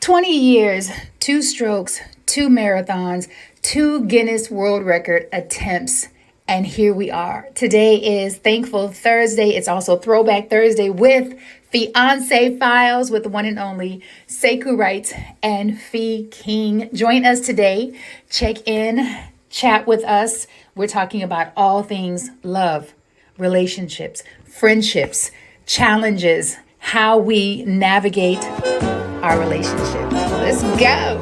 20 years, two strokes, two marathons, two Guinness World Record attempts. And here we are. Today is Thankful Thursday. It's also Throwback Thursday with Fiance Files with the one and only Sekou Wright and Fee King. Join us today. Check in, chat with us. We're talking about all things love, relationships, friendships, challenges, how we navigate our relationship. Let's go.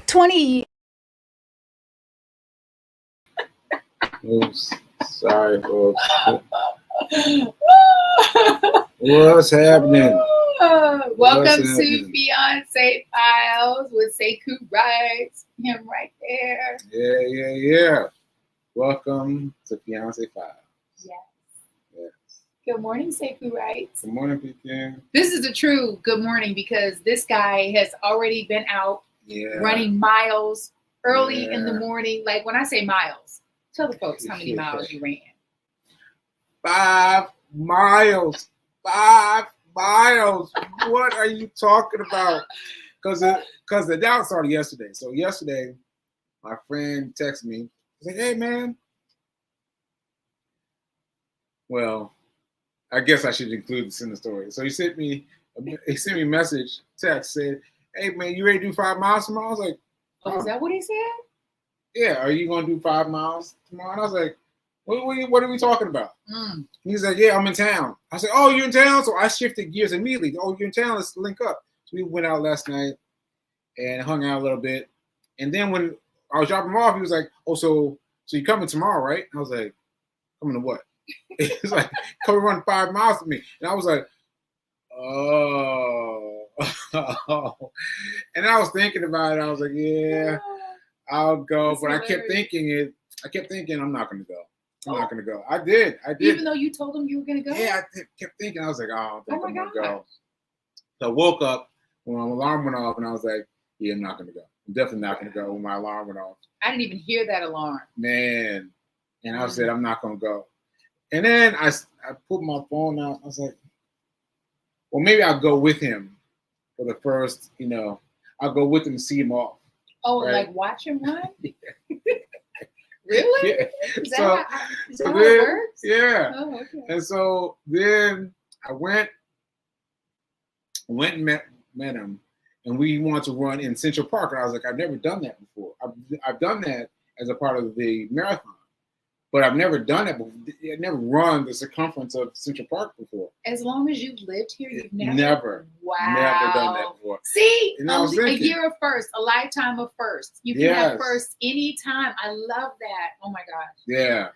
20. Oops. Sorry, folks. What's happening? Welcome to Fiance Files with Sekou Wright. Him right there. Yeah. Welcome to Fiance Files. Yes. Yes. Good morning, Sekou Wright. Good morning, Pekin. This is a true good morning because this guy has already been out running miles early in the morning. Like when I say miles, tell the folks how many miles you ran. 5 miles. 5 miles. What are you talking about? Because the doubt started yesterday. So yesterday, my friend texted me. He's like, "Hey, man." Well, I guess I should include this in the story. So he sent me a message, text, said, "Hey, man, you ready to do 5 miles tomorrow?" I was like, "Oh, is that what he said?" "Yeah, are you going to do 5 miles tomorrow?" And I was like, what are we talking about? He's like, "Yeah, I'm in town." I said, "Oh, you're in town?" So I shifted gears immediately. "Oh, you're in town? Let's link up." So we went out last night and hung out a little bit. And then when I was dropping him off, he was like, "Oh, so you coming tomorrow, right?" I was like, "Coming to what?" He's like, "Come run 5 miles with me." And I was like, "Oh." And I was thinking about it. I was like, "Yeah, I'll go." But I kept thinking, I'm not going to go. I'm not going to go. I did. Even though you told him you were going to go? Yeah, I kept thinking. I was like, "I don't think I'm going to go." So I woke up when my alarm went off, and I was like, "Yeah, I'm not going to go. I'm definitely not going to go." When my alarm went off, I didn't even hear that alarm. Man. And I said, "I'm not going to go." And then I put my phone out. I was like, well, maybe I'll go with him for the first, I'll go with him to see him off. Oh, right? Like watch him run? Yeah. Really? Yeah. Is that how it works? Yeah. Oh, okay. And so then I went and met him, and we wanted to run in Central Park. And I was like, I've never done that before. I've done that as a part of the marathon. But I've never done it before. I've never run the circumference of Central Park before. As long as you've lived here, you've never. Wow. Never done that before. See, a year of first, a lifetime of first. You can have first anytime. I love that. Oh my gosh. Yeah.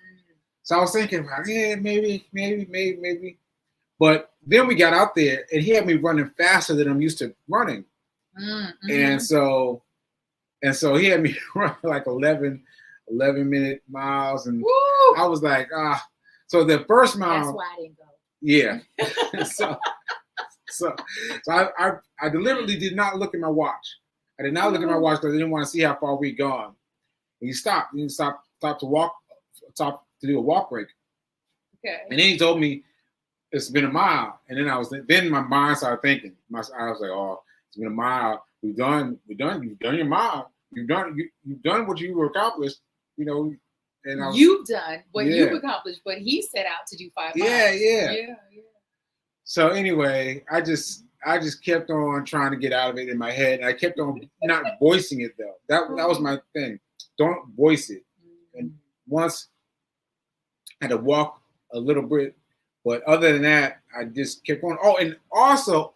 So I was thinking, maybe. But then we got out there, and he had me running faster than I'm used to running. Mm-hmm. And so he had me run like 11-minute miles, and woo! I was like, So the first mile. That's why I didn't go. Yeah. so I deliberately did not look at my watch. I did not look at my watch because I didn't want to see how far we'd gone. And he stopped. He stopped to do a walk break. Okay. And then he told me it's been a mile. And then my mind started thinking. I was like, oh, it's been a mile. You've done your mile. You've done what you accomplished. And you've done what you've accomplished, but he set out to do 5 miles. Yeah. So anyway, I just kept on trying to get out of it in my head, and I kept on not voicing it though. That was my thing. Don't voice it. And once I had to walk a little bit, but other than that, I just kept going. Oh, and also,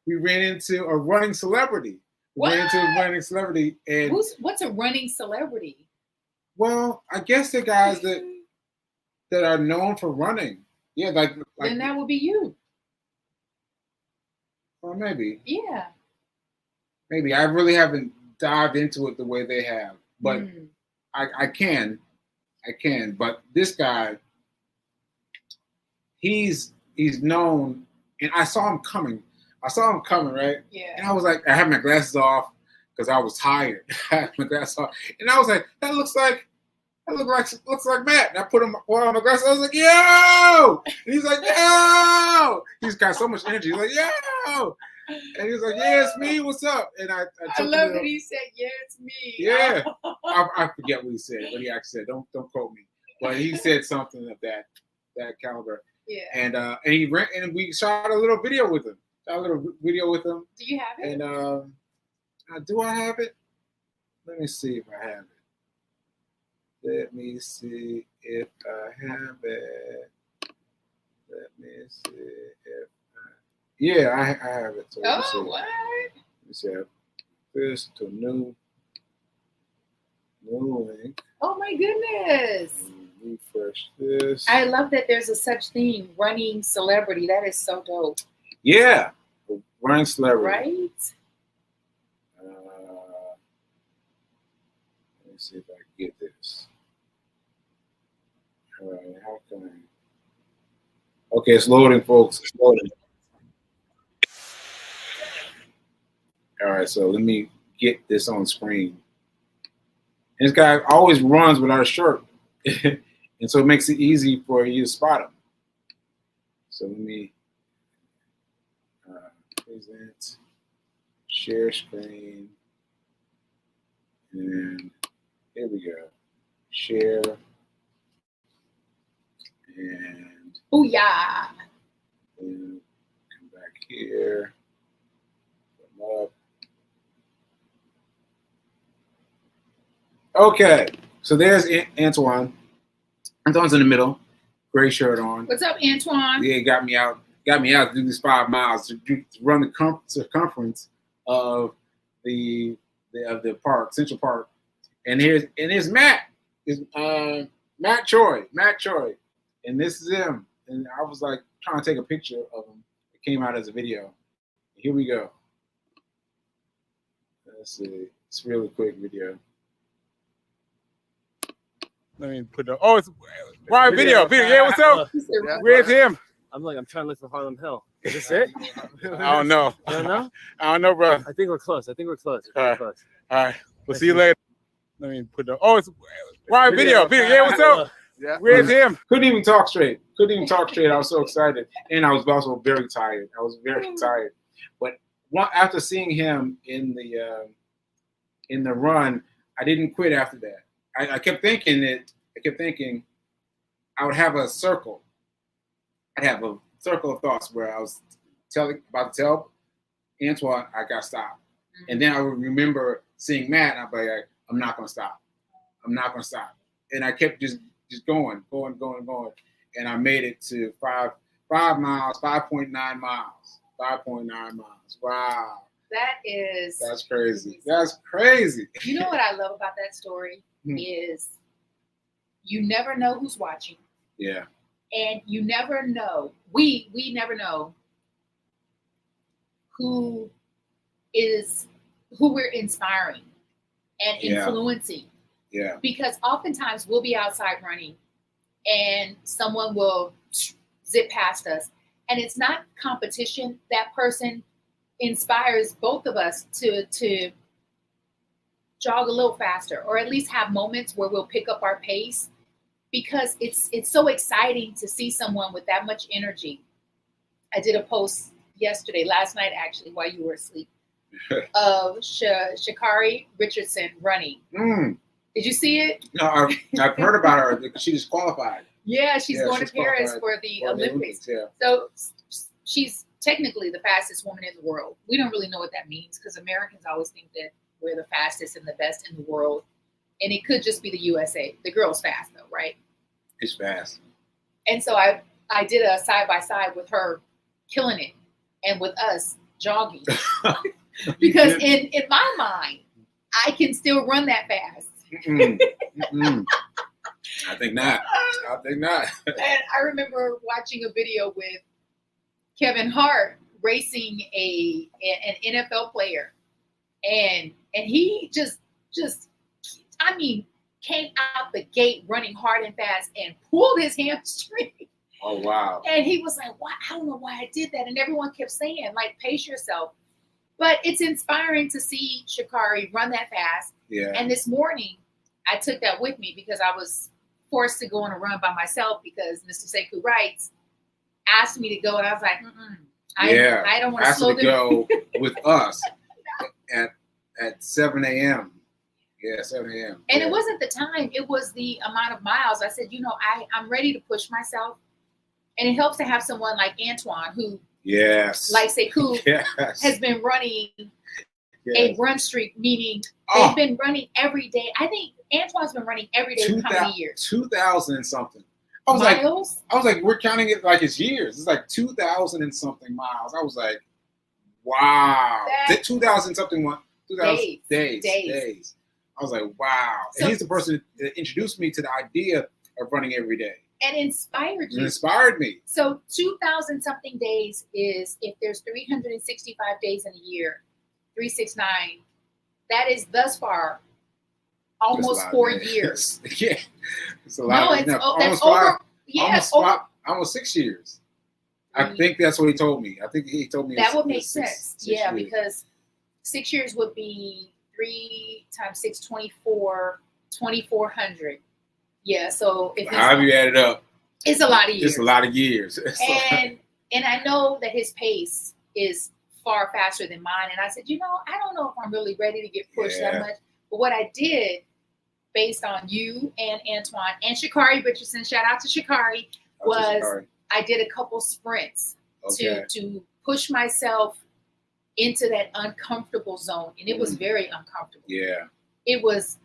we ran into a running celebrity. And what's a running celebrity? Well, I guess the guys that are known for running. Yeah, like then that would be you. Or maybe. Yeah. Maybe. I really haven't dived into it the way they have. But I can. But this guy, he's known, and I saw him coming, right? Yeah. And I was like, I had my glasses off because I was tired. I had my glasses off. And I was like, that looks like looks like Matt. And I put him on my glasses. I was like, yo! And he's like, yo! He's got so much energy. He's like, yo! And he was like, yeah, it's me. What's up? And I love that he said, yeah, it's me. Yeah. I forget what he said, what he actually said. Don't quote me. But he said something of that caliber. Yeah. And he ran, and we shot a little video with him. Do you have it? And do I have it? Let me see if I have it. Let me see if I have it. Let me see if yeah, I have it. So oh, what? Let me see. This to new link. Oh my goodness. Refresh this. I love that there's a such thing, running celebrity. That is so dope. Yeah. Running celebrity. Right? Let me see if I can get this. All right, how can I? Okay, it's loading, folks. It's loading. All right, so let me get this on screen. And this guy always runs without a shirt. And so it makes it easy for you to spot him. So let me present, share screen, and here we go. Share, and Booyah! then come back here, come up. Okay, so there's Antoine. Antoine's in the middle, gray shirt on. What's up, Antoine? Yeah, got me out to do these 5 miles to run the circumference of the park, Central Park. And here's Matt. Is Matt Choi, and this is him. And I was like trying to take a picture of him. It came out as a video. Here we go. Let's see. It's a really quick video. Let me put the it's Ryan video. Yeah, what's up? Yeah. Where's him? I'm trying to look for Harlem Hill. Is this it? I don't know. You don't know? I don't know, bro. I think we're close. All right. We'll see you later. Let me put the it's Ryan video. Yeah, what's up? Yeah. Where's him? Couldn't even talk straight. I was so excited. And I was also very tired. But after seeing him in the run, I didn't quit after that. I kept thinking I would have a circle. I'd have a circle of thoughts where I was about to tell Antoine I got stopped. And then I would remember seeing Matt, and I'd be like, I'm not gonna stop. And I kept just going. And I made it to 5 miles, 5.9 miles. 5.9 miles. Wow. That's crazy. You know what I love about that story is you never know who's watching. Yeah. And you never know. We never know who we're inspiring and influencing. Yeah. Because oftentimes we'll be outside running and someone will zip past us. And it's not competition. That person inspires both of us to jog a little faster, or at least have moments where we'll pick up our pace, because it's so exciting to see someone with that much energy. I did a post last night actually, while you were asleep, of Sha'Carri Richardson running. Did you see it? No, I've heard about her because she just qualified. Yeah, she's going to Paris for the Olympics. Yeah. So she's technically the fastest woman in the world. We don't really know what that means, because Americans always think that we're the fastest and the best in the world. And it could just be the USA. The girl's fast though, right? It's fast. And so I did a side-by-side with her killing it and with us jogging. Because in my mind, I can still run that fast. I think not. And I remember watching a video with Kevin Hart racing an NFL player. And he just came out the gate running hard and fast and pulled his hamstring. Oh, wow. And he was like, "Why? I don't know why I did that." And everyone kept saying, like, pace yourself. But it's inspiring to see Sha'Carri run that fast. Yeah. And this morning, I took that with me because I was forced to go on a run by myself because Mr. Sekou Wrights asked me to go, and I was like, I don't want to slow to go with us at 7 a.m. Yeah, 7 a.m. And it wasn't the time; it was the amount of miles. I said, I'm ready to push myself, and it helps to have someone like Antoine, who, like Sekou, has been running a run streak, meaning they've been running every day. I think Antoine's been running every day for how many years? 2,000 and something. I was like, we're counting it like it's years. It's like 2,000 and something miles. I was like, wow. 2,000 something 2,000 days. I was like, wow. So, and he's the person that introduced me to the idea of running every day. And inspired you. It inspired me. So 2,000 something days is, if there's 365 days in a year, 369, that is thus far almost 4 years. Yeah. It's a lot. No, that's over. Yeah, almost 6 years. I think that's what he told me. I think he told me that would make sense. Six years. Because 6 years would be 3 times 6, 24, 2,400. Yeah, so if however you add it up, it's a lot of years. It's a lot of years. And I know that his pace is far faster than mine. And I said, I don't know if I'm really ready to get pushed that much. But what I did, based on you and Antoine and Shakari Richardson, shout out to Shakari, was I did a couple sprints to push myself into that uncomfortable zone. And it was very uncomfortable. Yeah. It was,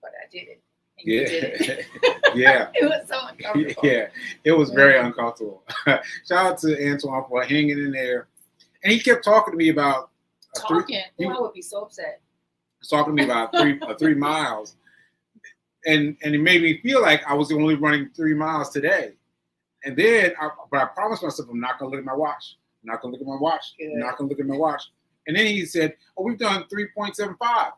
but I did it. And you did it. Yeah. It was so uncomfortable. Yeah. It was very uncomfortable. Shout out to Antoine for hanging in there. And he kept talking to me about I would be so upset. Talking to me about 3 miles. And it made me feel like I was only running 3 miles today. And then I promised myself I'm not gonna look at my watch. I'm not gonna look at my watch. Good. I'm not gonna look at my watch. And then he said, "Oh, we've done 3.75." I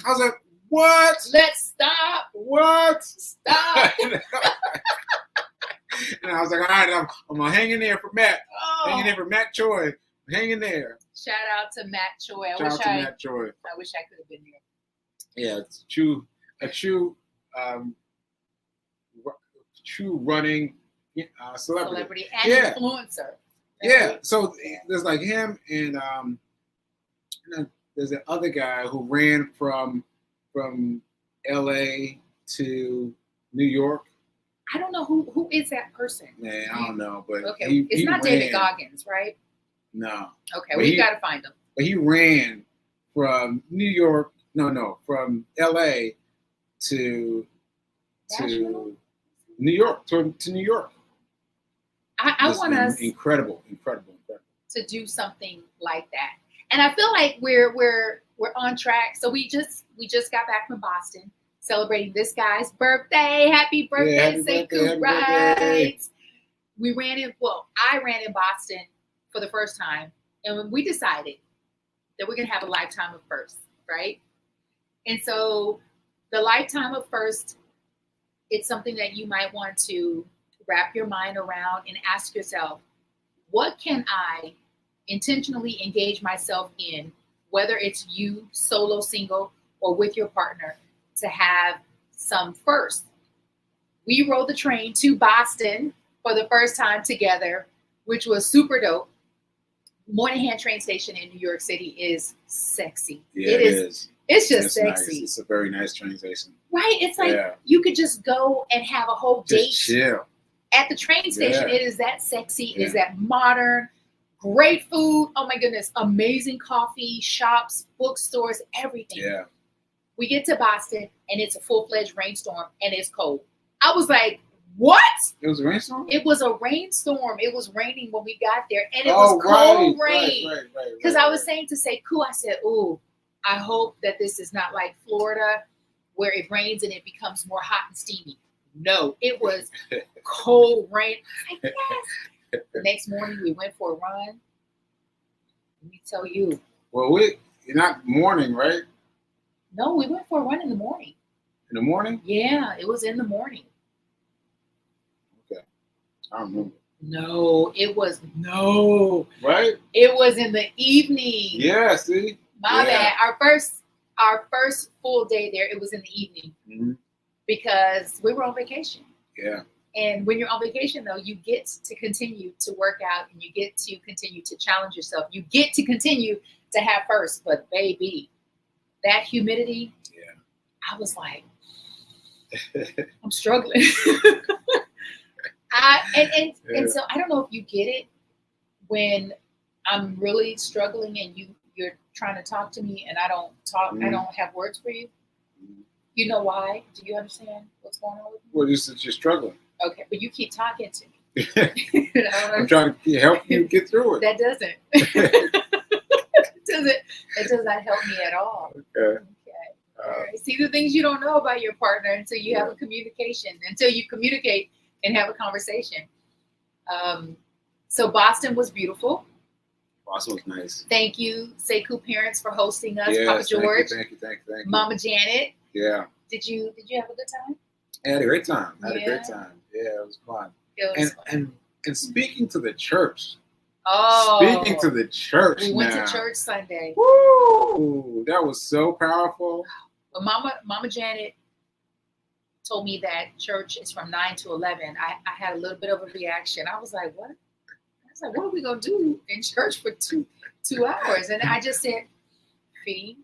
was like, "What? Let's stop. What? Stop." And I was like, "All right, I'm gonna hang in there for Matt. Hang in there for Matt Choi. Hang in there." Shout out to Matt Choi. Matt Choi. I wish I could have been there. Yeah, it's a true running celebrity and influencer. Yeah, so there's like him and there's the other guy who ran from LA to New York. I don't know who is that person. Man, I don't know, but it's not David Goggins, right? No. Okay, we've got to find him. But he ran from New York, from LA to New York, to New York. I want us incredible to do something like that, and I feel like we're on track. So we just got back from Boston, celebrating this guy's birthday. Happy birthday, Sekou Wrights. I ran in Boston for the first time, and when we decided that we're gonna have a lifetime of firsts, right? And so the lifetime of first, it's something that you might want to wrap your mind around and ask yourself, what can I intentionally engage myself in, whether it's you solo, single, or with your partner, to have some first. We rode the train to Boston for the first time together, which was super dope. Moynihan train station in New York City is sexy. Yeah, it is. It's just sexy. Nice. It's a very nice train station. Right? It's like you could just go and have a whole date. Chill. At the train station. It is that sexy. It is that modern. Great food. Oh my goodness. Amazing coffee, shops, bookstores, everything. Yeah. We get to Boston and it's a full-fledged rainstorm and it's cold. I was like, what? It was a rainstorm? It was a rainstorm. It was raining when we got there. And it was cold rain. Because I was saying to Sekou, I said, ooh, I hope that this is not like Florida where it rains and it becomes more hot and steamy. No, it was cold rain. Like, yes. The next morning we went for a run. Let me tell you. Well, you're not morning, right? No, we went for a run in the morning. In the morning? Yeah, it was in the morning. Okay. I remember. No, it was no. Right? It was in the evening. Yeah, see? My bad. Our first full day there, it was in the evening because we were on vacation. Yeah. And when you're on vacation, though, you get to continue to work out and you get to continue to challenge yourself. You get to continue to have first. But baby, that humidity, I was like, I'm struggling. And so I don't know if you get it when I'm really struggling and you're trying to talk to me and I don't talk, I don't have words for you. You know why? Do you understand what's going on with me? Well, you're struggling. Okay, but you keep talking to me. I'm trying to help you get through it. That doesn't. It does not help me at all. Okay. All right. See the things you don't know about your partner until you have a communication, until you communicate and have a conversation. So Boston was beautiful. Boston was nice. Thank you, Sekou parents, for hosting us. Yes, Papa George. Thank you. Mama Janet. Yeah. Did you have a good time? I had a great time. Yeah, it was fun. And speaking to the church. Oh. Speaking to the church. We went to church Sunday. Woo! That was so powerful. But Mama Janet told me that church is from 9 to 11. I had a little bit of a reaction. I was like, what? I was like, what are we going to do in church for two hours? And I just said, be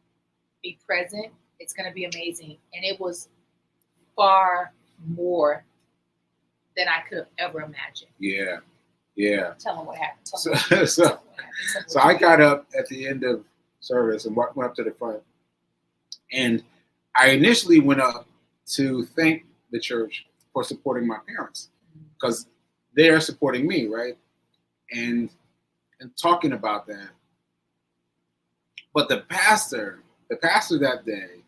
present. It's going to be amazing. And it was far more than I could have ever imagined. Yeah. Tell them what happened. So I got up at the end of service and went up to the front. And I initially went up to thank the church for supporting my parents because they're supporting me, right? And talking about that. But the pastor that day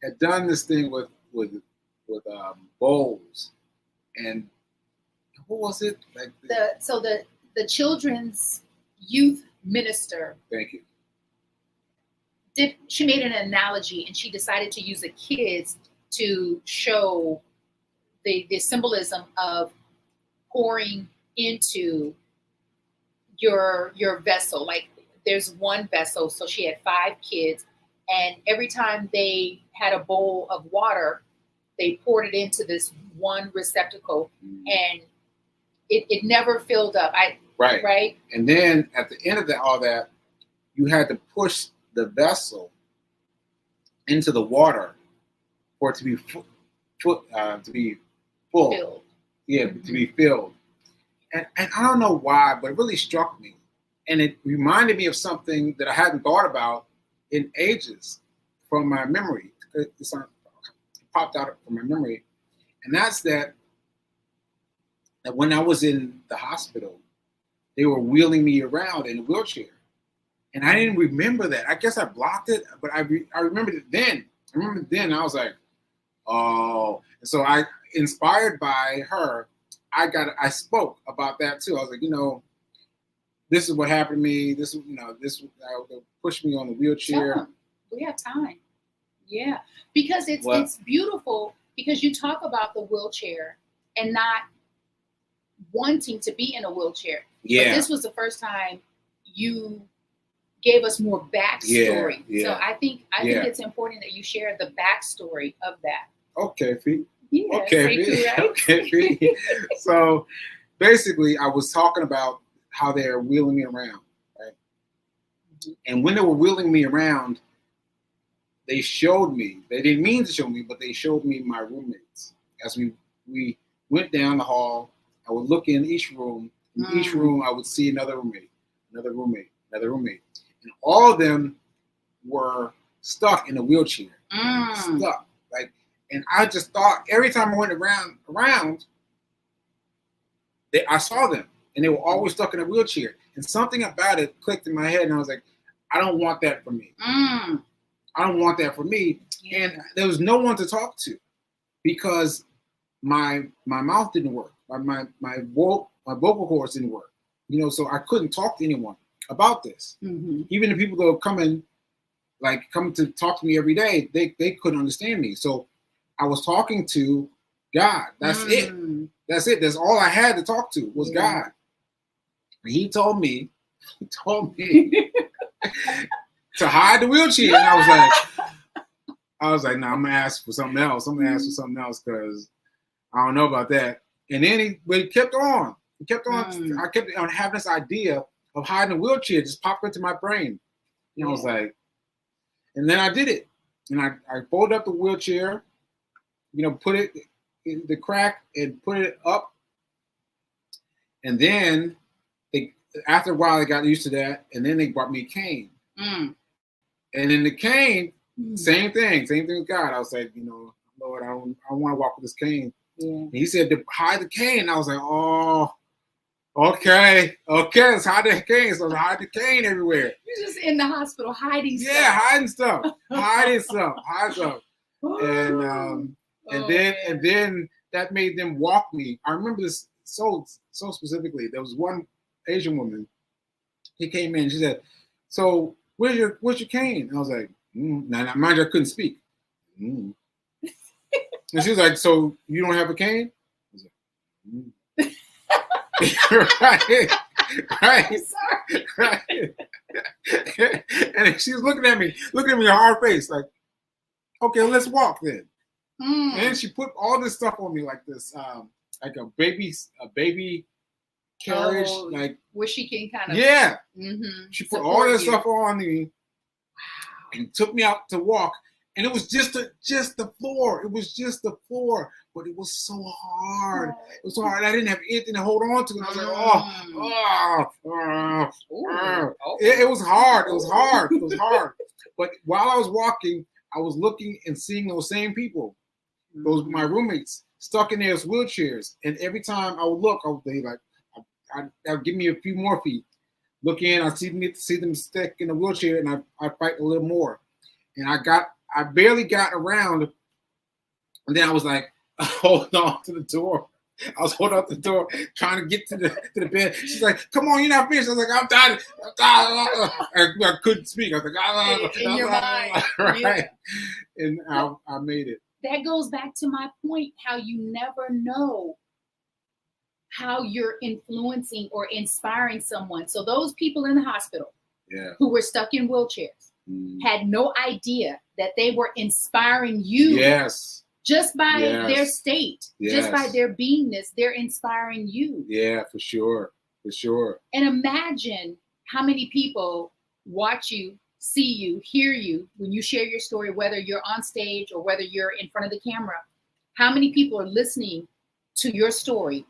had done this thing with bowls, and what was it? Like the children's youth minister. Thank you. She made an analogy, and she decided to use the kids to show the symbolism of pouring into your vessel. Like there's one vessel, so she had 5 kids, and every time they had a bowl of water, they poured it into this one receptacle, and it never filled up. Right. And then at the end of all that, you had to push the vessel into the water for it to be full. Filled. Yeah, to be filled. And I don't know why, but it really struck me. And it reminded me of something that I hadn't thought about in ages from my memory. It popped out from my memory. And that's that when I was in the hospital, they were wheeling me around in a wheelchair. And I didn't remember that. I guess I blocked it, but I remembered it then. I was like, oh. And so inspired by her, I spoke about that too. I was like, this is what happened to me. This pushed me on the wheelchair. Yeah, we have time. Yeah, because it's beautiful because you talk about the wheelchair and not wanting to be in a wheelchair. Yeah. But this was the first time you gave us more backstory. Yeah. So I think it's important that you share the backstory of that. Okay, Fee. Yeah, Okay, Fee. So basically, I was talking about how they're wheeling me around, right? And when they were wheeling me around, they showed me. They didn't mean to show me, but they showed me my roommates. As we went down the hall, I would look in each room. In each room, I would see another roommate. And all of them were stuck in a wheelchair. Stuck. And I just thought every time I went around, I saw them. And they were always stuck in a wheelchair. And something about it clicked in my head. And I was like, I don't want that for me. I don't want that for me. Yeah. And there was no one to talk to because my mouth didn't work. My vocal cords didn't work. So I couldn't talk to anyone about this. Even the people that were coming to talk to me every day, they couldn't understand me. So I was talking to God. That's it. That's it. That's all I had to talk to was God. And he told me to hide the wheelchair. And I was like, no, I'm gonna ask for something else. I'm gonna ask for something else because I don't know about that. And then he kept on. He kept on. I kept on having this idea of hiding a wheelchair just popped into my brain. And I was like, and then I did it. And I folded up the wheelchair, put it in the crack and put it up. And then after a while, they got used to that. And then they brought me a cane. And in the cane, same thing with God. I was like, Lord, I don't want to walk with this cane. And he said to hide the cane. And I was like, oh, okay, let's hide the cane. So I hide the cane everywhere. You're just in the hospital hiding stuff. Yeah, hiding stuff. Hiding stuff. And then that made them walk me. I remember this so specifically. There was one Asian woman. He came in. She said, "So where's your cane?" And I was like, Now mind you, I couldn't speak. And she was like, "So you don't have a cane?" I was like, right. And she was looking at me with a hard face, like, "Okay, let's walk then." And then she put all this stuff on me, like this, like a baby carriage, like where she can kind of She put all this stuff on me and took me out to walk. And it was just the floor. It was just the floor, but it was so hard. It was so hard. I didn't have anything to hold on to. And I was like, It was hard. It was hard. But while I was walking, I was looking and seeing those same people, my roommates, stuck in their wheelchairs. And every time I would look, they would give me a few more feet. Look in, I see them stuck in a wheelchair, and I fight a little more. And I barely got around, and then I was like, holding on to the door. I was holding on to the door, trying to get to the bed. She's like, "Come on, you're not finished." I was like, "I'm tired." I couldn't speak. I was like, in your mind, right? And I made it. That goes back to my point: how you never know how you're influencing or inspiring someone. So those people in the hospital, who were stuck in wheelchairs, had no idea that they were inspiring you. Yes. Just by their state, just by their beingness, they're inspiring you. Yeah, for sure. And imagine how many people watch you, see you, hear you when you share your story, whether you're on stage or whether you're in front of the camera. How many people are listening to your story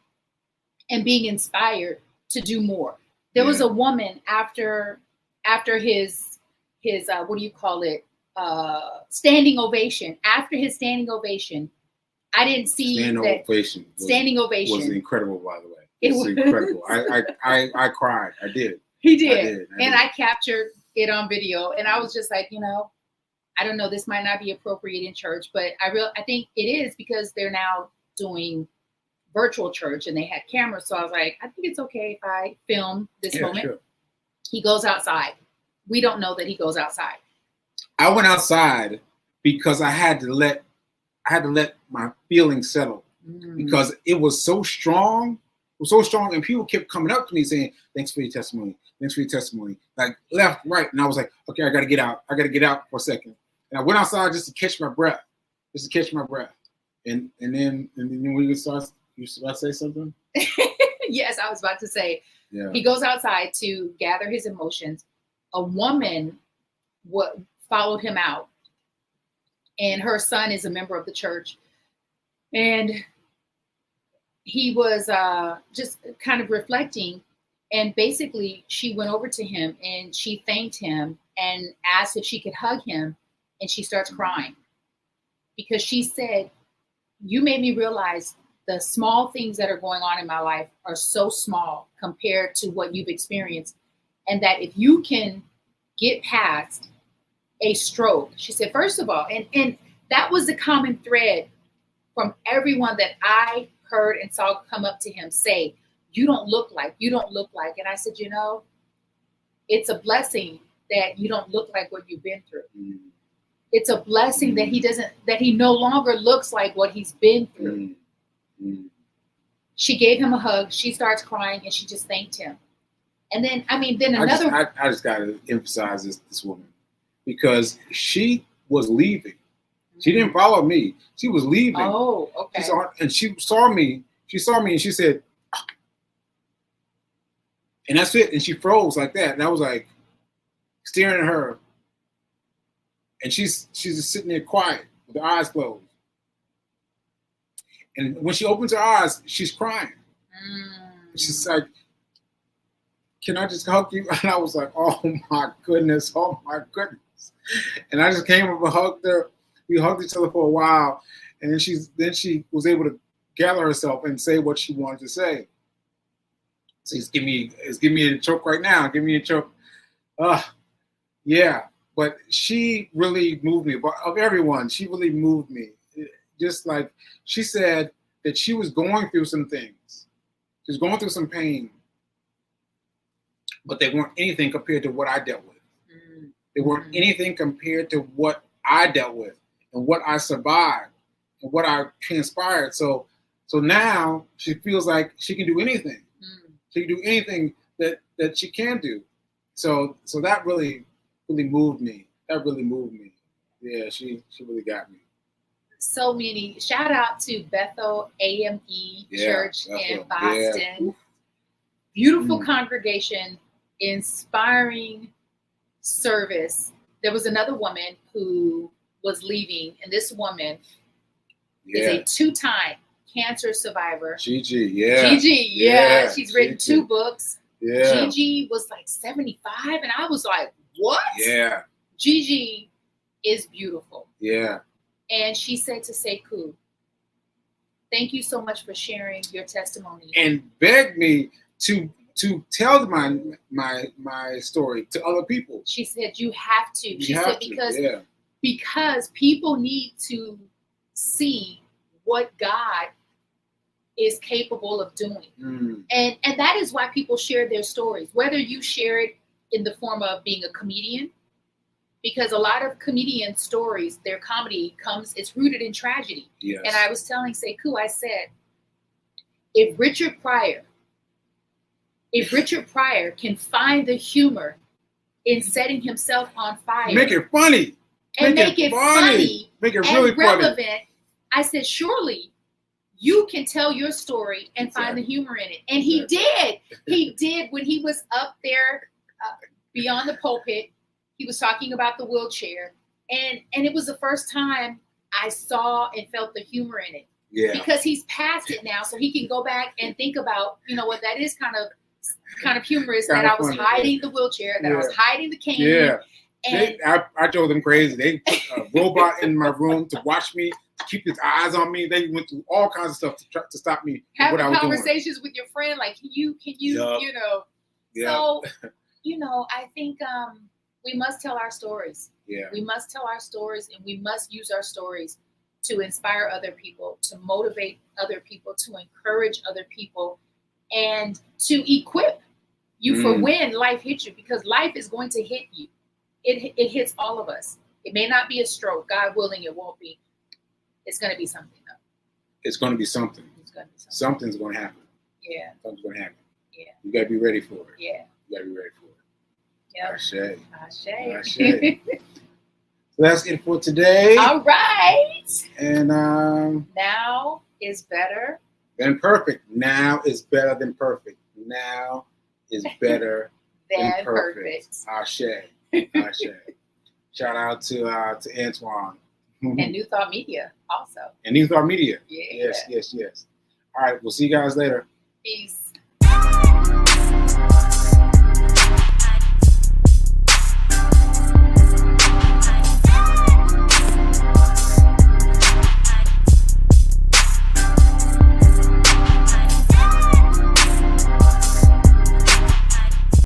and being inspired to do more? There was a woman after his what do you call it? Standing ovation. After his standing ovation, I didn't see standing ovation was incredible. By the way, it was incredible. I cried. I did. He did, and I captured it on video. And I was just like, I don't know. This might not be appropriate in church, but I think it is, because they're now doing virtual church and they had cameras. So I was like, I think it's okay if I film this moment. Sure. He goes outside. We don't know that he goes outside. I went outside because I had to let my feelings settle, because it was so strong. It was so strong, and people kept coming up to me saying, "Thanks for your testimony. Thanks for your testimony." Like left, right, and I was like, "Okay, I got to get out. I got to get out for a second." And I went outside just to catch my breath, And then when you start to say something. Yes, I was about to say. Yeah. He goes outside to gather his emotions. A woman followed him out, and her son is a member of the church, and he was just kind of reflecting, and basically she went over to him and she thanked him and asked if she could hug him, and she starts crying because she said, "You made me realize the small things that are going on in my life are so small compared to what you've experienced, and that if you can get past a stroke," she said, first of all, and that was the common thread from everyone that I heard and saw come up to him, say, you don't look like. And I said, it's a blessing that you don't look like what you've been through. It's a blessing that he no longer looks like what he's been through. She gave him a hug. She starts crying, and she just thanked him. And then, I just got to emphasize this woman. because she was leaving. She didn't follow me. She was leaving. Oh, okay. And she saw me. She saw me and she said, and that's it. And she froze like that. And I was like staring at her. And she's just sitting there quiet with her eyes closed. And when she opens her eyes, she's crying. She's like, can I just hug you? And I was like, oh my goodness. And I just came up and hugged her. We hugged each other for a while. And then she was able to gather herself and say what she wanted to say. So give me a choke right now. Give me a choke. Yeah. But she really moved me. But of everyone, she really moved me. Just like she said that she was going through some things. She was going through some pain. But they weren't anything compared to what I dealt with. They weren't anything compared to what I dealt with and what I survived and what I transpired. So now she feels like she can do anything. She can do anything that she can do. So that really moved me. That really moved me. Yeah, she really got me. So many. Shout out to Bethel AME Church in Boston. Yeah. Beautiful congregation, inspiring service. There was another woman who was leaving, and this woman is a 2-time cancer survivor. Gigi, yeah. She's written 2 books. Yeah. Gigi was like 75, and I was like, what? Yeah. Gigi is beautiful. Yeah. And she said to Sekou, thank you so much for sharing your testimony. And begged me to tell my story to other people. She said, you have to. She said, because people need to see what God is capable of doing. And that is why people share their stories, whether you share it in the form of being a comedian, because a lot of comedian stories, their comedy it's rooted in tragedy. Yes. And I was telling Sekou, I said, if Richard Pryor can find the humor in setting himself on fire, make it funny, and make it funny, make it really relevant, funny. I said, surely you can tell your story and find the humor in it. And he did. He did. When he was up there beyond the pulpit, he was talking about the wheelchair. And it was the first time I saw and felt the humor in it. Yeah. Because he's past it now, so he can go back and think about, what that is kind of humorous, that I was hiding the wheelchair, that I was hiding the cane. Yeah. And I drove them crazy. They put a robot in my room to watch me, to keep his eyes on me. They went through all kinds of stuff to stop me. Having what I was conversations with your friend, like, can you, Yep. So, I think we must tell our stories. Yeah. We must tell our stories, and we must use our stories to inspire other people, to motivate other people, to encourage other people, and to equip you for when life hits you, because life is going to hit you. It hits all of us. It may not be a stroke. God willing, it won't be. It's going to be something, though. It's going to be something. It's going to be something. Something's going to happen. Yeah. Something's going to happen. Yeah. You got to be ready for it. Yeah. You got to be ready for it. Yep. Ashe. So that's it for today. All right. And now is better than perfect. Now is better than perfect. Now is better than perfect. Ashe. Shout out to Antoine. And New Thought Media also. And New Thought Media. Yeah. Yes. All right. We'll see you guys later. Peace.